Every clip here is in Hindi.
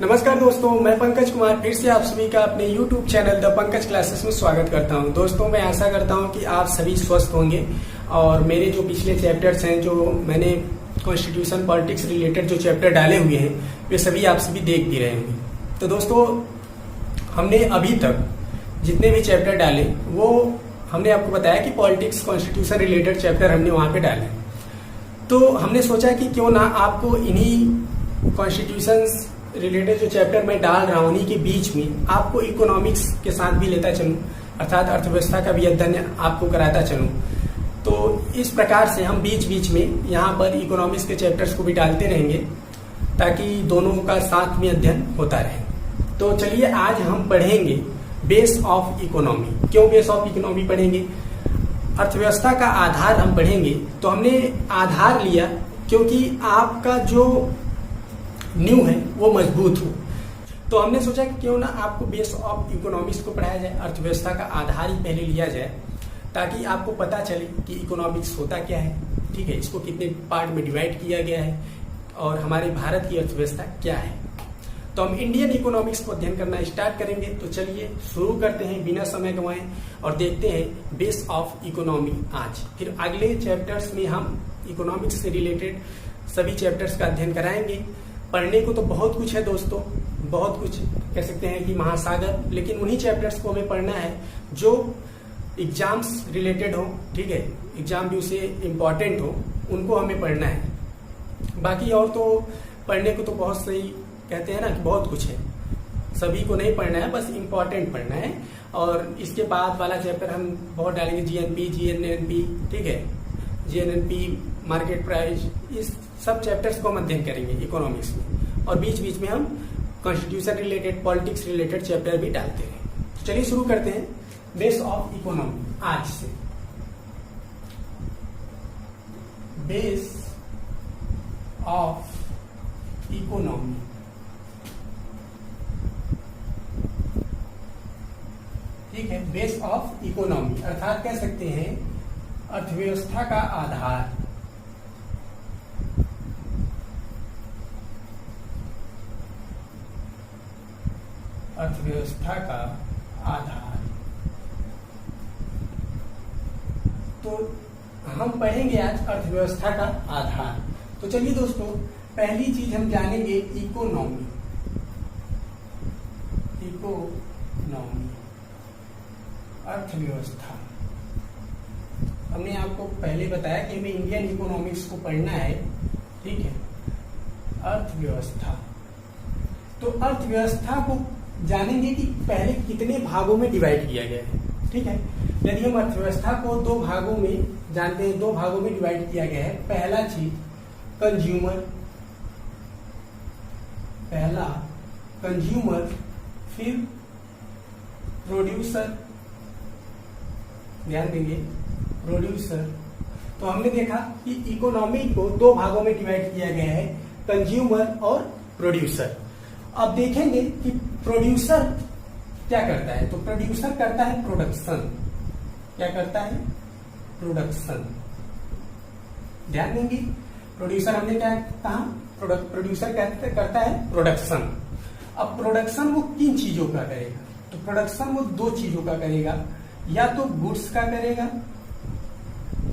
नमस्कार दोस्तों, मैं पंकज कुमार फिर से आप सभी का अपने YouTube channel the Pankaj classes में स्वागत करता हूं। दोस्तों, मैं आशा करता हूं कि आप सभी स्वस्थ होंगे और मेरे जो पिछले चैप्टर्स हैं, जो मैंने कॉन्स्टिट्यूशन पॉलिटिक्स रिलेटेड जो चैप्टर डाले हुए हैं, वे सभी आप सभी देख भी रहे होंगे। तो दोस्तों, हमने अभी तक जितने भी चैप्टर डाले वो हमने आपको बताया कि पॉलिटिक्स कॉन्स्टिट्यूशन रिलेटेड चैप्टर हमने वहां पे डाले। तो हमने सोचा कि क्यों ना आपको इन्हीं कॉन्स्टिट्यूशन रिलेटेड जो चैप्टर मैं डाल रहा हूं उन्हीं के बीच में आपको इकोनॉमिक्स के साथ भी लेता चलूं, अर्थात अर्थव्यवस्था का भी अध्ययन आपको कराता चलूं। तो इस प्रकार से हम बीच बीच में यहाँ पर इकोनॉमिक्स के चैप्टर्स को भी डालते रहेंगे ताकि दोनों का साथ में अध्ययन होता रहे। तो चलिए आज हम पढ़ेंगे बेस ऑफ इकोनॉमी। क्यों बेस ऑफ इकोनॉमी पढ़ेंगे? अर्थव्यवस्था का आधार हम पढ़ेंगे। तो हमने आधार लिया क्योंकि आपका जो न्यू है वो मजबूत हो। तो हमने सोचा कि क्यों ना आपको बेस ऑफ इकोनॉमिक्स को पढ़ाया जाए, अर्थव्यवस्था का आधार ही पहले लिया जाए ताकि आपको पता चले कि इकोनॉमिक्स होता क्या है, ठीक है, इसको कितने पार्ट में डिवाइड किया गया है और हमारे भारत की अर्थव्यवस्था क्या है। तो हम इंडियन इकोनॉमिक्स को अध्ययन करना स्टार्ट करेंगे। तो चलिए शुरू करते हैं बिना समय गंवाए और देखते हैं बेस ऑफ इकोनॉमी आज। फिर अगले चैप्टर्स में हम इकोनॉमिक्स से रिलेटेड सभी चैप्टर्स का अध्ययन कराएंगे। पढ़ने को तो बहुत कुछ है दोस्तों, बहुत कुछ कह सकते हैं कि महासागर, लेकिन उन्हीं चैप्टर्स को हमें पढ़ना है जो एग्जाम्स रिलेटेड हो, ठीक है, एग्जाम भी उसे इम्पोर्टेंट हो, उनको हमें पढ़ना है। बाकी और तो पढ़ने को तो बहुत सही कहते हैं ना कि बहुत कुछ है, सभी को नहीं पढ़ना है, बस इम्पोर्टेंट पढ़ना है। और इसके बाद वाला चैप्टर हम बहुत डालेंगे जीएनपी, जीएनएनपी, ठीक है, जीएनएनपी, मार्केट प्राइस, इस सब चैप्टर्स को हम अध्ययन करेंगे इकोनॉमिक्स में। और बीच बीच में हम constitution related, politics related chapter भी डालते हैं। तो चलिए शुरू करते हैं बेस ऑफ इकोनॉमी आज से। बेस ऑफ इकोनॉमी, ठीक है, बेस ऑफ इकोनॉमी अर्थात कह सकते हैं अर्थव्यवस्था का आधार। अर्थव्यवस्था का आधार। तो हम पढ़ेंगे आज अर्थव्यवस्था का आधार। तो चलिए दोस्तों, पहली चीज हम जानेंगे इकोनॉमी। इकोनॉमी अर्थव्यवस्था। हमने आपको पहले बताया कि हमें इंडियन इकोनॉमिक्स को पढ़ना है, ठीक है। अर्थव्यवस्था, तो अर्थव्यवस्था को जानेंगे कि पहले कितने भागों में डिवाइड किया गया है, ठीक है। यदि हम अर्थव्यवस्था को दो भागों में जानते हैं, दो भागों में डिवाइड किया गया है। पहला चीज कंज्यूमर, पहला कंज्यूमर, फिर प्रोड्यूसर, ध्यान देंगे प्रोड्यूसर। तो हमने देखा कि इकोनॉमी को दो भागों में डिवाइड किया गया है, कंज्यूमर और प्रोड्यूसर। अब देखेंगे कि प्रोड्यूसर क्या करता है। तो प्रोड्यूसर करता है प्रोडक्शन। क्या करता है? प्रोडक्शन। ध्यान देंगे, प्रोड्यूसर हमने क्या कहा, प्रोड्यूसर करता है प्रोडक्शन। अब प्रोडक्शन वो किन चीजों का करेगा? तो प्रोडक्शन वो दो चीजों का करेगा, या तो गुड्स का करेगा,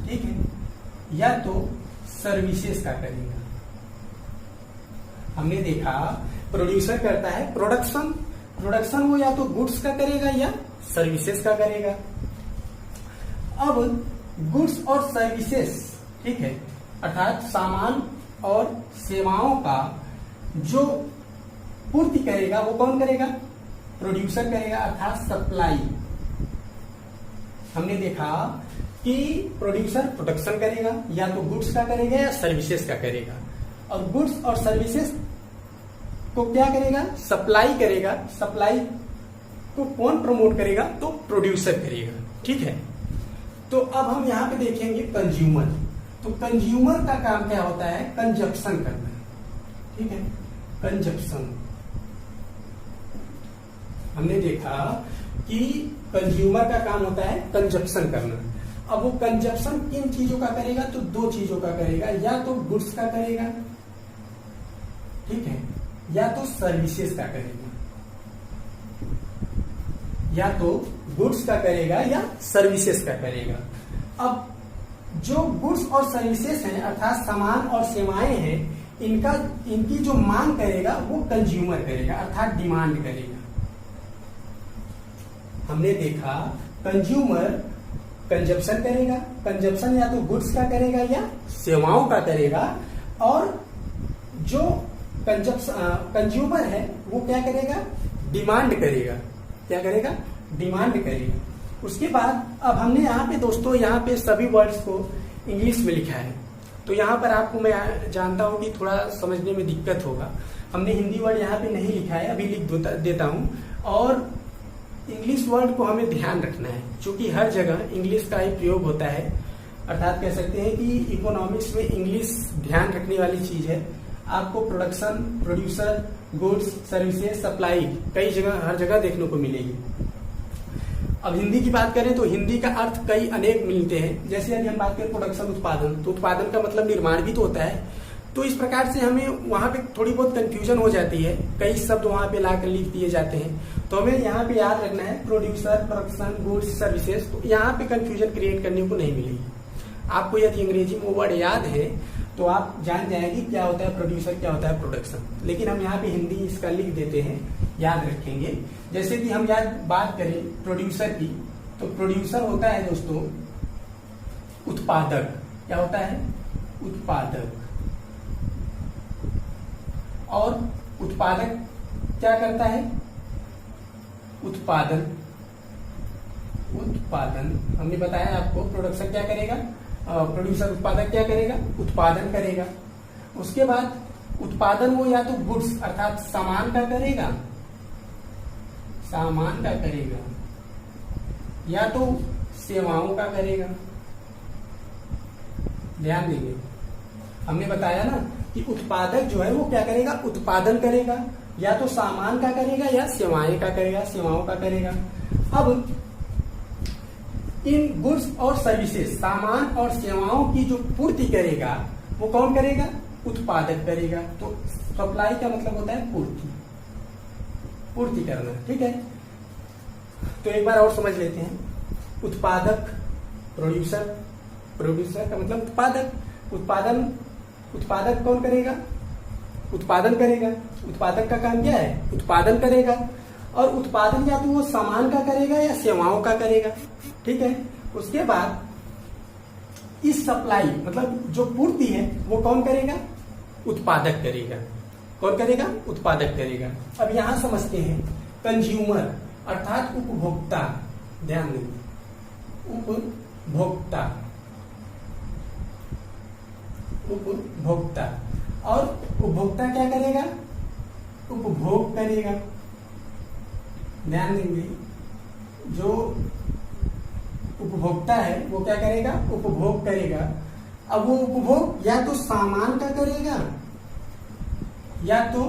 ठीक है, या तो सर्विसेज का करेगा। हमने देखा प्रोड्यूसर करता है प्रोडक्शन, प्रोडक्शन वो या तो गुड्स का करेगा या सर्विसेज का करेगा। अब गुड्स और सर्विसेज, ठीक है, अर्थात सामान और सेवाओं का जो पूर्ति करेगा वो कौन करेगा? प्रोड्यूसर करेगा, अर्थात सप्लाई। हमने देखा कि प्रोड्यूसर प्रोडक्शन करेगा, या तो गुड्स का करेगा या सर्विसेज का करेगा। और गुड्स और सर्विसेज को क्या करेगा? सप्लाई करेगा। सप्लाई को कौन प्रमोट करेगा? तो प्रोड्यूसर करेगा, ठीक है। तो अब हम यहां पे देखेंगे कंज्यूमर। तो कंज्यूमर का काम क्या होता है? कंजप्शन करना, ठीक है, कंजप्शन। हमने देखा कि कंज्यूमर का काम होता है कंजप्शन करना। अब वो कंजप्शन किन चीजों का करेगा? तो दो चीजों का करेगा, या तो गुड्स का करेगा, ठीक है, या तो सर्विसेज का करेगा, या तो गुड्स का करेगा या सर्विसेज का करेगा। अब जो गुड्स और सर्विसेज हैं अर्थात सामान और सेवाएं हैं, इनकी जो मांग करेगा वो कंज्यूमर करेगा अर्थात डिमांड करेगा। हमने देखा कंज्यूमर कंजप्शन करेगा, कंजप्शन या तो गुड्स का करेगा या सेवाओं का करेगा, और जो कंज्यूमर है वो क्या करेगा, डिमांड करेगा। क्या करेगा, डिमांड करेगा। उसके बाद अब हमने यहाँ पे दोस्तों, यहाँ पे सभी वर्ड्स को इंग्लिश में लिखा है, तो यहाँ पर आपको मैं जानता हूँ कि थोड़ा समझने में दिक्कत होगा। हमने हिंदी वर्ड यहाँ पे नहीं लिखा है, अभी लिख देता हूँ। और इंग्लिश वर्ड को हमें ध्यान रखना है, क्योंकि हर जगह इंग्लिश का ही प्रयोग होता है। अर्थात कह सकते हैं कि इकोनॉमिक्स में इंग्लिश ध्यान रखने वाली चीज है। आपको production, producer, goods, services, supply कई जगह, हर जगह देखने को मिलेगी। अब हिंदी की बात करें तो हिंदी का अर्थ कई अनेक मिलते हैं। जैसे यदि हम बात करें प्रोडक्शन, उत्पादन, तो उत्पादन का मतलब निर्माण भी तो होता है। तो इस प्रकार से हमें वहां पे थोड़ी बहुत कंफ्यूजन हो जाती है, कई शब्द वहां पे लाकर लिख दिए जाते हैं। तो हमें यहाँ पे याद रखना है प्रोड्यूसर, प्रोडक्शन, गुड्स, सर्विसेज। तो यहाँ पे कंफ्यूजन क्रिएट करने को नहीं मिलेगी। आपको यदि अंग्रेजी में वर्ड याद है तो आप जान जाएंगे क्या होता है प्रोड्यूसर, क्या होता है प्रोडक्शन। लेकिन हम यहाँ पे हिंदी इसका लिख देते हैं, याद रखेंगे। जैसे कि हम याद बात करें प्रोड्यूसर की, तो प्रोड्यूसर होता है दोस्तों उत्पादक। क्या होता है, उत्पादक। और उत्पादक क्या करता है, उत्पादन। उत्पादन हमने बताया आपको, प्रोडक्शन क्या करेगा, प्रोड्यूसर उत्पादक क्या करेगा, उत्पादन करेगा। उसके बाद उत्पादन वो या तो गुड्स अर्थात सामान का करेगा, सामान का करेगा, या तो सेवाओं का करेगा। ध्यान देंगे, हमने बताया ना कि उत्पादक जो है वो क्या करेगा, उत्पादन करेगा, या तो सामान का करेगा या सेवाएं का करेगा, सेवाओं का करेगा। अब इन गुड्स और सर्विसेज, सामान और सेवाओं की जो पूर्ति करेगा वो कौन करेगा, उत्पादक करेगा। तो सप्लाई का मतलब होता है पूर्ति, पूर्ति करना। ठीक है, तो एक बार और समझ लेते हैं। उत्पादक, प्रोड्यूसर, प्रोड्यूसर का मतलब उत्पादक। उत्पादक कौन करेगा, उत्पादन करेगा। उत्पादक का काम क्या है, उत्पादन करेगा। और उत्पादन या तो वो सामान का करेगा या सेवाओं का करेगा। ठीक है, उसके बाद इस सप्लाई मतलब जो पूर्ति है वो कौन करेगा, उत्पादक करेगा। कौन करेगा, उत्पादक करेगा। अब यहां समझते हैं कंज्यूमर अर्थात उपभोक्ता। ध्यान दें, उपभोक्ता, उपभोक्ता। और उपभोक्ता क्या करेगा, उपभोग करेगा। ध्यान देंगे, जो उपभोक्ता है वो क्या करेगा, उपभोग करेगा। अब वो उपभोग या तो सामान का करेगा या तो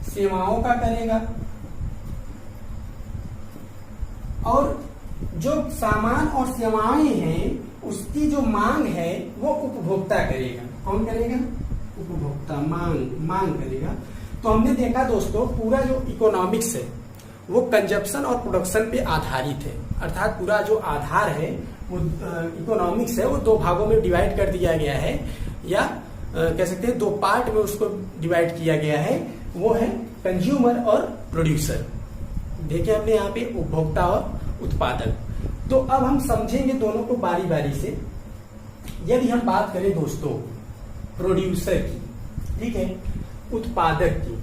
सेवाओं का करेगा। और जो सामान और सेवाएं हैं उसकी जो मांग है वो उपभोक्ता करेगा। कौन करेगा, उपभोक्ता, मांग करेगा। तो हमने देखा दोस्तों पूरा जो इकोनॉमिक्स है वो कंजप्शन और प्रोडक्शन पे आधारित है। अर्थात पूरा जो आधार है वो इकोनॉमिक्स है वो दो भागों में डिवाइड कर दिया गया है, या कह सकते हैं दो पार्ट में उसको डिवाइड किया गया है। वो है कंज्यूमर और प्रोड्यूसर। देखिए हमने यहाँ पे उपभोक्ता और उत्पादक। तो अब हम समझेंगे दोनों को बारी बारी से। यदि हम बात करें दोस्तों प्रोड्यूसर की, ठीक है, उत्पादक की,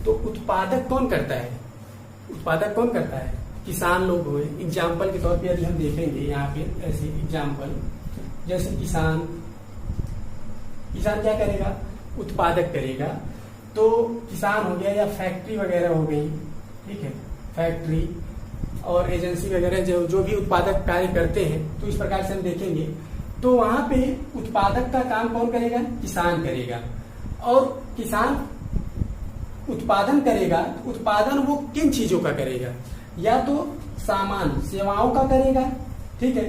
तो उत्पादक कौन करता है, उत्पादक कौन करता है, किसान लोग हुए। एग्जाम्पल के तौर पे यदि हम देखेंगे यहाँ पे ऐसे एग्जाम्पल, जैसे किसान क्या करेगा, उत्पादक करेगा। तो किसान हो गया, या फैक्ट्री वगैरह हो गई, ठीक है, फैक्ट्री और एजेंसी वगैरह जो भी उत्पादक कार्य करते हैं। तो इस प्रकार से हम देखेंगे तो वहां पे उत्पादक का काम कौन करेगा, किसान करेगा। और किसान उत्पादन करेगा, उत्पादन वो किन चीजों का करेगा, या तो सामान सेवाओं का करेगा। ठीक है,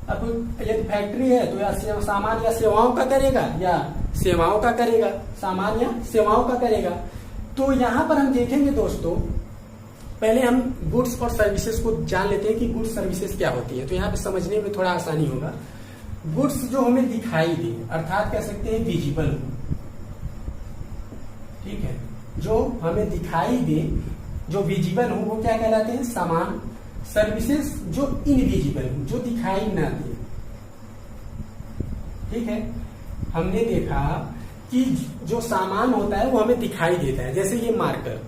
अब यदि फैक्ट्री है तो या सामान या सेवाओं का करेगा, या सेवाओं का करेगा, सामान या सेवाओं का करेगा। तो तो यहाँ पर हम देखेंगे दोस्तों, पहले हम गुड्स और सर्विसेज को जान लेते हैं कि गुड्स सर्विसेज क्या होती है, तो यहाँ पे समझने में थोड़ा आसानी होगा। गुड्स जो हमें दिखाई दे, अर्थात कह सकते हैं विजिबल हो, ठीक है, जो हमें दिखाई दे, जो विजिबल हो, वो क्या कहलाते हैं? सामान। सर्विसेज जो इनविजिबल हो, जो दिखाई ना दे, ठीक है। हमने देखा कि जो सामान होता है वो हमें दिखाई देता है, जैसे ये मार्कर,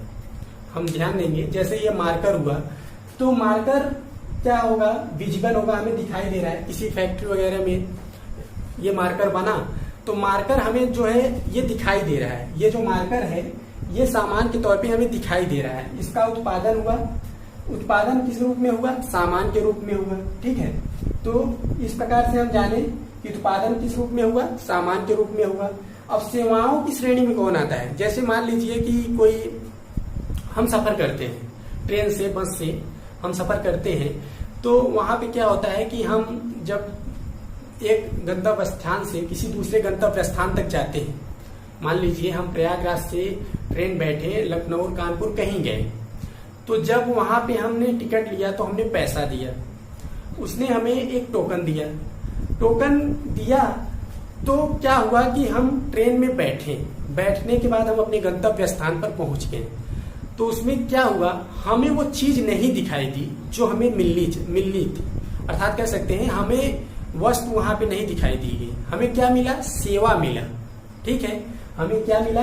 हम ध्यान देंगे, जैसे ये मार्कर हुआ, तो मार्कर क्या होगा? विजिबल होगा, हमें दिखाई दे रहा है। किसी फैक्ट्री वगैरह में ये मार्कर बना, तो मार्कर हमें जो है ये दिखाई दे रहा है। ये जो मार्कर है ये सामान के तौर पे हमें दिखाई दे रहा है। इसका उत्पादन हुआ, उत्पादन किस रूप में हुआ? सामान के रूप में हुआ, ठीक है। तो इस प्रकार से हम जाने कि उत्पादन किस रूप में हुआ? सामान के रूप में हुआ। अब सेवाओं की श्रेणी में कौन आता है? जैसे मान लीजिए कि कोई, हम सफर करते हैं ट्रेन से, बस से हम सफर करते हैं, तो वहां पे क्या होता है कि हम जब एक गंतव्य स्थान से किसी दूसरे गंतव्य स्थान तक जाते हैं, मान लीजिए हम प्रयागराज से ट्रेन बैठे लखनऊ कानपुर कहीं गए, तो जब वहां पे हमने टिकट लिया तो हमने पैसा दिया, उसने हमें एक टोकन दिया। टोकन दिया तो क्या हुआ कि हम ट्रेन में बैठे, बैठने के बाद हम अपने गंतव्य स्थान पर पहुंच गए, तो उसमें क्या हुआ? हमें वो चीज नहीं दिखाई दी जो हमें मिलनी थी, अर्थात कह सकते हैं हमें वस्तु वहां पे नहीं दिखाई दी गई। हमें क्या मिला? सेवा मिला, ठीक है। हमें क्या मिला?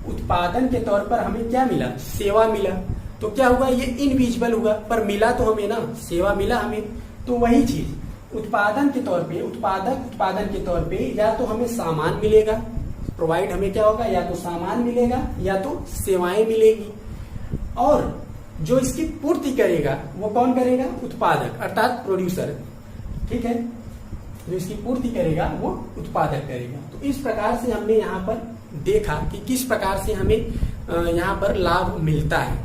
उत्पादन के तौर पर हमें क्या मिला? सेवा मिला। तो क्या हुआ? ये इनविजिबल हुआ, पर मिला तो हमें ना, सेवा मिला हमें। तो वही चीज उत्पादन के तौर पे, उत्पादन के तौर पे या तो हमें सामान मिलेगा, प्रोवाइड हमें क्या होगा? या तो सामान मिलेगा या तो सेवाएं मिलेगी, और जो इसकी पूर्ति करेगा वो कौन करेगा? उत्पादक, अर्थात प्रोड्यूसर, ठीक है। जो इसकी पूर्ति करेगा वो उत्पादक करेगा। तो इस प्रकार से हमने यहाँ पर देखा कि किस प्रकार से हमें यहाँ पर लाभ मिलता है,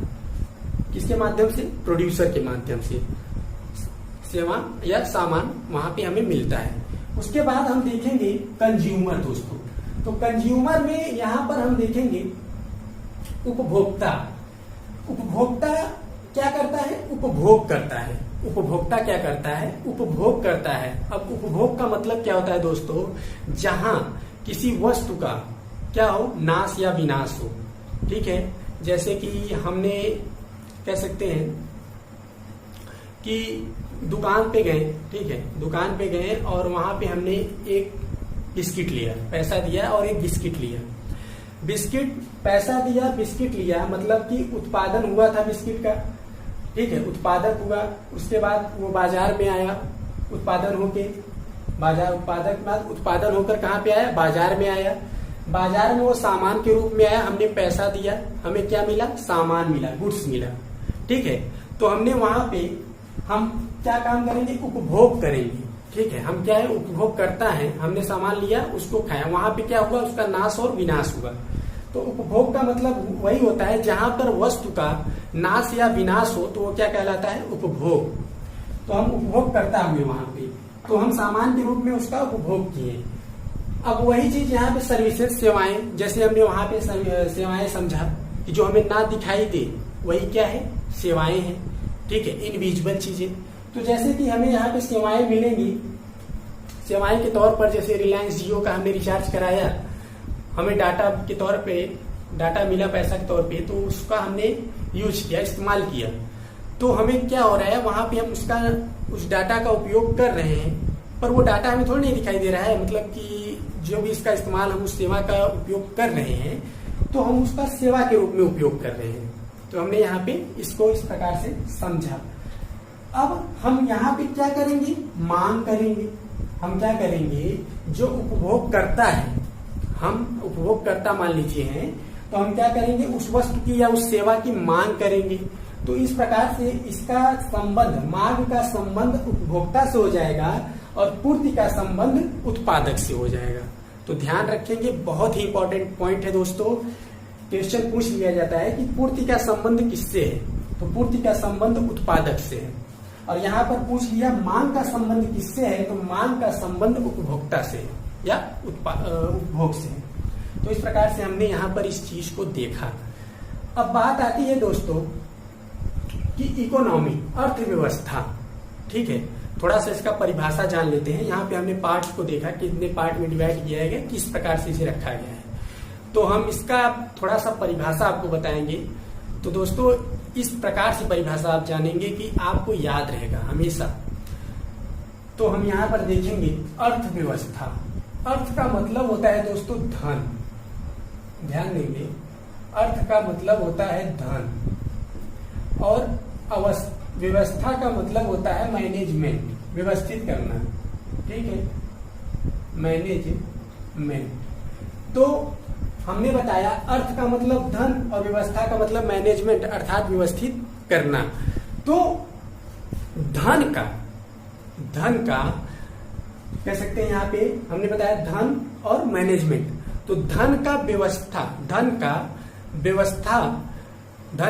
किसके माध्यम से? प्रोड्यूसर के माध्यम से सेवा या सामान वहां पे हमें मिलता है। उसके बाद हम देखेंगे कंज्यूमर दोस्तों। तो कंज्यूमर में यहाँ पर हम देखेंगे उपभोक्ता। उपभोक्ता क्या करता है? उपभोग करता है। उपभोक्ता क्या करता है? उपभोग करता है। अब उपभोग का मतलब क्या होता है दोस्तों? जहां किसी वस्तु का क्या हो? नाश या विनाश हो, ठीक है। जैसे कि हमने कह सकते हैं कि दुकान पे गए, ठीक है, दुकान पे गए और वहां पे हमने एक बिस्किट लिया, पैसा दिया और एक बिस्किट लिया। बिस्किट, पैसा दिया, बिस्किट लिया, मतलब कि उत्पादन हुआ था बिस्किट का, ठीक है, उत्पादक हुआ। उसके बाद वो बाजार में आया, उत्पादन होके बाजार, उत्पादन होकर कहाँ पे आया? बाजार में आया। बाजार में वो सामान के रूप में आया, हमने पैसा दिया, हमें क्या मिला? सामान मिला, गुड्स मिला, ठीक है। तो हमने वहां पे हम क्या काम करेंगे? उपभोग करेंगे, ठीक है। हम क्या है? उपभोग करता है, हमने सामान लिया, उसको खाया, वहां पे क्या हुआ? उसका नाश और विनाश हुआ। तो उपभोग का मतलब वही होता है जहां पर वस्तु का नाश या विनाश हो, तो वो क्या कहलाता है? उपभोग। तो हम उपभोग करता हुए वहां पे, तो हम सामान के रूप में उसका उपभोग किए। अब वही चीज यहाँ पे सर्विसेज, सेवाएं, जैसे हमने वहां पे सेवाएं समझा कि जो हमें ना दिखाई दे वही क्या है? सेवाएं हैं, ठीक है, इनविजिबल चीजें। तो जैसे कि हमें यहाँ पे सेवाएं मिलेंगी, सेवाएं के तौर पर जैसे रिलायंस जियो का हमने रिचार्ज कराया, हमें डाटा के तौर पे डाटा मिला पैसा के तौर पे, तो उसका हमने यूज किया, इस्तेमाल किया, तो हमें क्या हो रहा है? वहां पे हम उस डाटा का उपयोग कर रहे हैं, पर वो डाटा हमें थोड़ा नहीं दिखाई दे रहा है। मतलब कि जो भी इसका इस्तेमाल, हम उस सेवा का उपयोग कर रहे हैं, तो हम उसका सेवा के रूप में उपयोग कर रहे हैं। तो हमने यहाँ पे इसको इस प्रकार से समझा। अब हम यहाँ पे क्या करेंगे? मांग करेंगे। हम क्या करेंगे? जो उपभोग करता है, हम उपभोगकर्ता मान लीजिए हैं, तो हम क्या करेंगे? उस वस्तु की या उस सेवा की मांग करेंगे। तो इस प्रकार से इसका संबंध, मांग का संबंध उपभोक्ता से हो जाएगा और पूर्ति का संबंध उत्पादक से हो जाएगा। तो ध्यान रखेंगे, बहुत ही इंपॉर्टेंट पॉइंट है दोस्तों। क्वेश्चन पूछ लिया जाता है कि पूर्ति का संबंध किससे है? तो पूर्ति का संबंध उत्पादक से है। और यहाँ पर पूछ लिया मांग का संबंध किससे है? तो मांग का संबंध उपभोक्ता से है या उपभोग से है। तो इस प्रकार से हमने यहाँ पर इस चीज को देखा। अब बात आती है दोस्तों कि इकोनॉमी, अर्थव्यवस्था। ठीक है, थोड़ा सा इसका परिभाषा जान लेते हैं। यहाँ पे हमने पार्ट्स को देखा, कितने पार्ट में डिवाइड किया गया, किस प्रकार से इसे रखा गया है। तो हम इसका थोड़ा सा परिभाषा आपको बताएंगे। तो दोस्तों इस प्रकार से परिभाषा आप जानेंगे कि आपको याद रहेगा हमेशा। तो हम यहाँ पर देखेंगे अर्थव्यवस्था। अर्थ का मतलब होता है दोस्तों धन, ध्यान देंगे, अर्थ का मतलब होता है धन, और व्यवस्था का मतलब होता है मैनेजमेंट, व्यवस्थित करना। ठीक है, मैनेजमेंट। तो हमने बताया अर्थ का मतलब धन और व्यवस्था का मतलब मैनेजमेंट, अर्थात व्यवस्थित करना। तो धन का कह सकते हैं, यहाँ पे हमने बताया धन और मैनेजमेंट। तो धन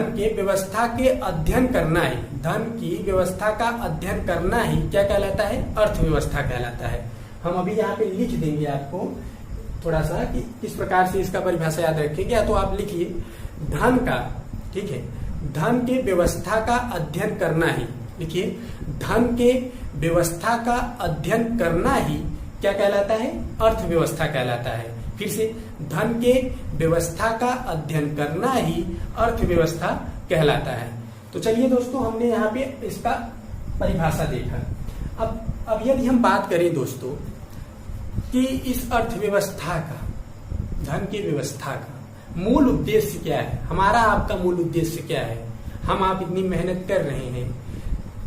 के व्यवस्था के अध्ययन करना है, धन की व्यवस्था का अध्ययन करना ही क्या कहलाता है? अर्थव्यवस्था कहलाता है। हम अभी यहाँ पे लिख देंगे आपको थोड़ा सा कि किस प्रकार से इसका परिभाषा याद रखेंगे। या तो आप लिखिए धन का, ठीक है, धन के व्यवस्था का अध्ययन करना ही, लिखिए धन के व्यवस्था का अध्ययन करना ही क्या कहलाता है? अर्थव्यवस्था कहलाता है। फिर से, धन के व्यवस्था का अध्ययन करना ही अर्थव्यवस्था कहलाता है। तो चलिए दोस्तों, हमने यहाँ पे इसका परिभाषा देखा। अब यदि हम बात करें दोस्तों कि इस अर्थव्यवस्था का, धन की व्यवस्था का मूल उद्देश्य क्या है, हमारा आपका मूल उद्देश्य क्या है। हम आप इतनी मेहनत कर रहे हैं,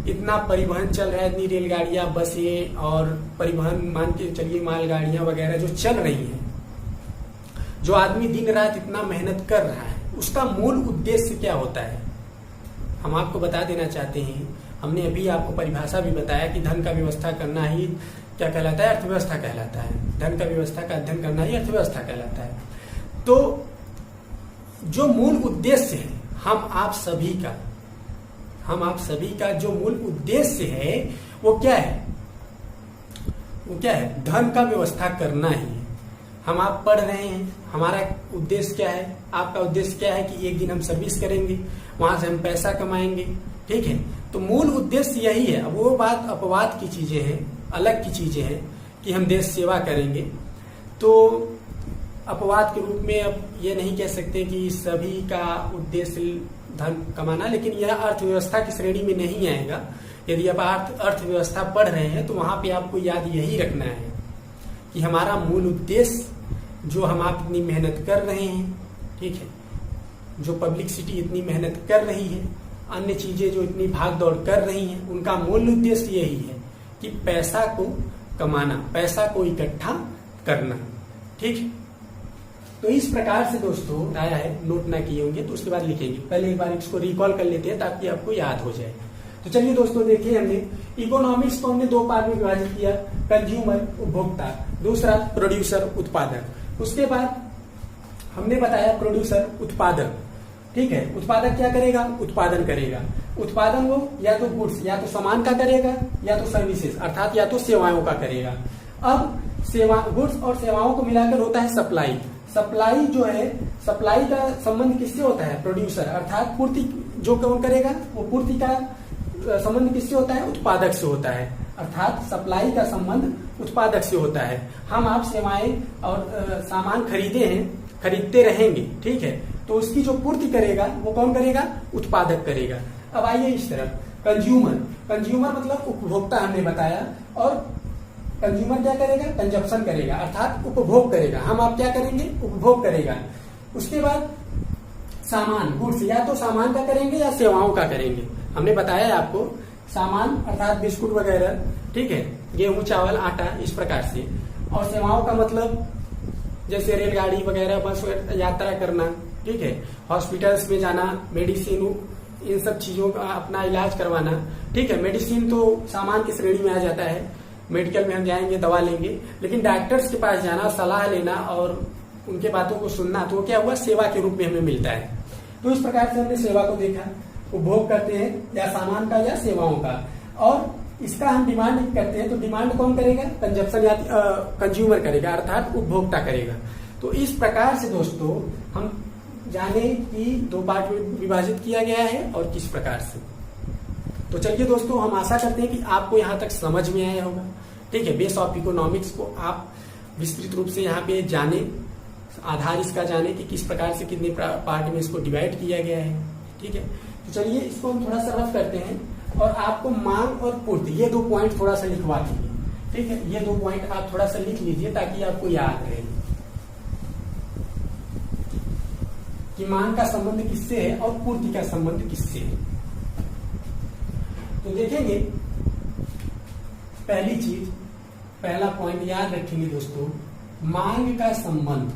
इतना परिवहन चल रहा है, इतनी रेलगाड़ियां, बसें और परिवहन, मान के चलिए मालगाड़ियां वगैरह जो चल रही हैं, जो आदमी दिन रात इतना मेहनत कर रहा है, उसका मूल उद्देश्य क्या होता है, हम आपको बता देना चाहते हैं। हमने अभी आपको परिभाषा भी बताया कि धन का व्यवस्था करना ही क्या कहलाता है? अर्थव्यवस्था कहलाता है। धन का व्यवस्था का अध्ययन करना ही अर्थव्यवस्था कहलाता है। तो जो मूल उद्देश्य है हम आप सभी का जो मूल उद्देश्य है वो क्या है? वो क्या है? धन का व्यवस्था करना ही है। हम आप पढ़ रहे हैं, हमारा उद्देश्य क्या है? आपका उद्देश्य क्या है कि एक दिन हम सर्विस करेंगे, वहां से हम पैसा कमाएंगे। ठीक है, तो मूल उद्देश्य यही है। अब वो बात अपवाद की चीजें हैं, अलग की चीजें हैं कि हम देश सेवा करेंगे। तो अपवाद के रूप में अब ये नहीं कह सकते कि सभी का उद्देश्य धन कमाना, लेकिन यह अर्थव्यवस्था की श्रेणी में नहीं आएगा। यदि आप अर्थव्यवस्था पढ़ रहे हैं तो वहां पे आपको याद यही रखना है कि हमारा मूल उद्देश्य, जो हम आप इतनी मेहनत कर रहे हैं, ठीक है, जो पब्लिसिटी इतनी मेहनत कर रही है, अन्य चीजें जो इतनी भाग दौड़ कर रही हैं, उनका मूल उद्देश्य यही है कि पैसा को कमाना, पैसा को इकट्ठा करना। ठीक है, तो इस प्रकार से दोस्तों आया है, नोट ना किए होंगे तो उसके बाद लिखेंगे। पहले एक बार इसको रिकॉल कर लेते हैं ताकि आपको याद हो जाए। तो चलिए दोस्तों, देखिए हमने इकोनॉमिक्स को हमने दो पार्ट में विभाजित किया, कंज्यूमर उपभोक्ता, दूसरा प्रोड्यूसर उत्पादक। उसके बाद हमने बताया प्रोड्यूसर उत्पादक। ठीक है, उत्पादक क्या करेगा? उत्पादन करेगा। उत्पादन वो या तो गुड्स, या तो सामान का करेगा, या तो सर्विसेज अर्थात या तो सेवाओं का करेगा। अब गुड्स और सेवाओं को मिलाकर होता है सप्लाई। सप्लाई जो है, सप्लाई का संबंध किससे होता है? प्रोड्यूसर अर्थात पूर्ति जो कौन करेगा, वो पूर्ति का संबंध किससे होता है? उत्पादक से होता है। अर्थात सप्लाई का संबंध उत्पादक से होता है। हम आप सेवाएं और सामान खरीदते रहेंगे, ठीक है, तो उसकी जो पूर्ति करेगा वो कौन करेगा? उत्पादक करेगा। अब आइए इस तरफ, कंज्यूमर मतलब उपभोक्ता हमने बताया, और कंज्यूमर क्या करेगा? कंजप्शन करेगा अर्थात उपभोग करेगा। हम आप क्या करेंगे? उपभोग करेगा। उसके बाद सामान, गुड्स, या तो सामान का करेंगे या सेवाओं का करेंगे। हमने बताया आपको, सामान अर्थात बिस्कुट वगैरह, ठीक है, गेहूं, चावल, आटा, इस प्रकार से। और सेवाओं का मतलब जैसे रेलगाड़ी वगैरह, बस यात्रा करना, ठीक है, हॉस्पिटल्स में जाना, मेडिसिन, इन सब चीजों का अपना इलाज करवाना। ठीक है, मेडिसिन तो सामान की श्रेणी में आ जाता है। मेडिकल में हम जाएंगे, दवा लेंगे, लेकिन डॉक्टर्स के पास जाना, सलाह लेना और उनके बातों को सुनना, तो क्या हुआ? सेवा के रूप में हमें मिलता है। तो इस प्रकार से हमने सेवा को देखा, उपभोग करते हैं या सामान का या सेवाओं का, और इसका हम डिमांड करते हैं। तो डिमांड कौन करेगा? कंजप्शन या कंज्यूमर करेगा अर्थात उपभोक्ता करेगा। तो इस प्रकार से दोस्तों हम जाने कि 2 पार्ट में विभाजित किया गया है और किस प्रकार से। तो चलिए दोस्तों, हम आशा करते हैं कि आपको यहाँ तक समझ में आया होगा। ठीक है, बेस ऑफ इकोनॉमिक्स को आप विस्तृत रूप से यहाँ पे जाने, आधार इसका जाने कि किस प्रकार से कितने पार्ट में इसको डिवाइड किया गया है। ठीक है, तो चलिए इसको हम थोड़ा सा रफ करते हैं और आपको मांग और पूर्ति ये 2 पॉइंट थोड़ा सा लिखवा दीजिए। ठीक है, ये 2 पॉइंट आप थोड़ा सा लिख लीजिए ताकि आपको याद रहे कि मांग का संबंध किससे है और पूर्ति का संबंध किससे है। तो देखेंगे, पहली चीज, पहला पॉइंट याद रखेंगे दोस्तों, मांग का संबंध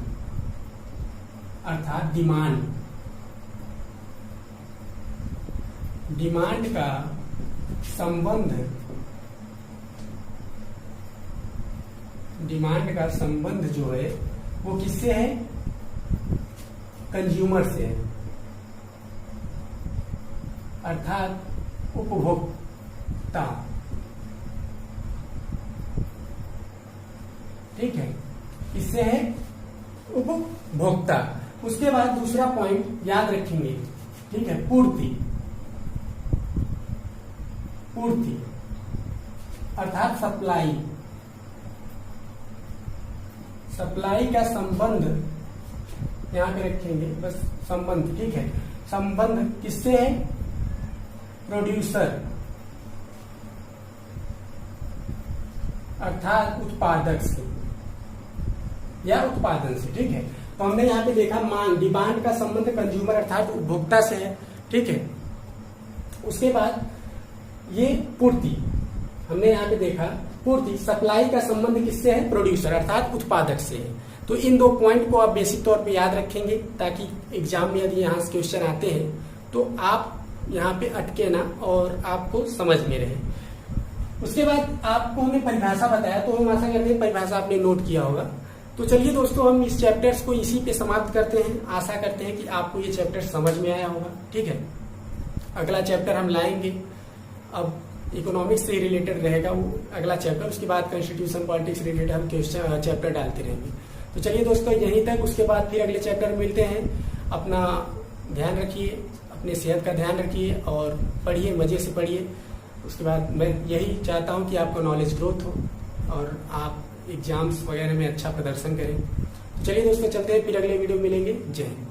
अर्थात डिमांड, डिमांड का संबंध, डिमांड का संबंध जो है वो किससे है? कंज्यूमर से है, अर्थात उपभोक्ता। ठीक है, किससे है? उपभोक्ता। उसके बाद दूसरा पॉइंट याद रखेंगे, ठीक है, पूर्ति, पूर्ति अर्थात सप्लाई, सप्लाई का संबंध यहां पे रखेंगे, बस संबंध। ठीक है, संबंध किससे है? प्रोड्यूसर अर्थात उत्पादक से या उत्पादन से। ठीक है, तो हमने यहाँ पे देखा मांग, डिमांड का संबंध कंज्यूमर अर्थात उपभोक्ता से है। ठीक है, उसके बाद ये पूर्ति, हमने यहाँ पे देखा पूर्ति, सप्लाई का संबंध किससे है? प्रोड्यूसर अर्थात उत्पादक से है। तो इन 2 पॉइंट को आप बेसिक तौर पे याद रखेंगे ताकि एग्जाम में यदि यहाँ से क्वेश्चन आते हैं तो आप यहाँ पे अटके ना और आपको समझ में रहे। उसके बाद आपको हमने परिभाषा बताया, तो हम आशा करते हैं परिभाषा आपने नोट किया होगा। तो चलिए दोस्तों, हम इस चैप्टर्स को इसी पे समाप्त करते हैं। आशा करते हैं कि आपको ये चैप्टर समझ में आया होगा। ठीक है, अगला चैप्टर हम लाएंगे, अब इकोनॉमिक्स से रिलेटेड रहेगा वो अगला चैप्टर। उसके बाद कॉन्स्टिट्यूशन पॉलिटिक्स रिलेटेड हम क्वेश्चन चैप्टर डालते रहेंगे। तो चलिए दोस्तों, यहीं तक। उसके बाद फिर अगले चैप्टर में मिलते हैं। अपना ध्यान रखिए, अपने सेहत का ध्यान रखिए और पढ़िए, मजे से पढ़िए। उसके बाद मैं यही चाहता हूँ कि आपका नॉलेज ग्रोथ हो और आप एग्जाम्स वगैरह में अच्छा प्रदर्शन करें। तो चलिए दोस्तों, चलते हैं, फिर अगले वीडियो में मिलेंगे। जय हिंद।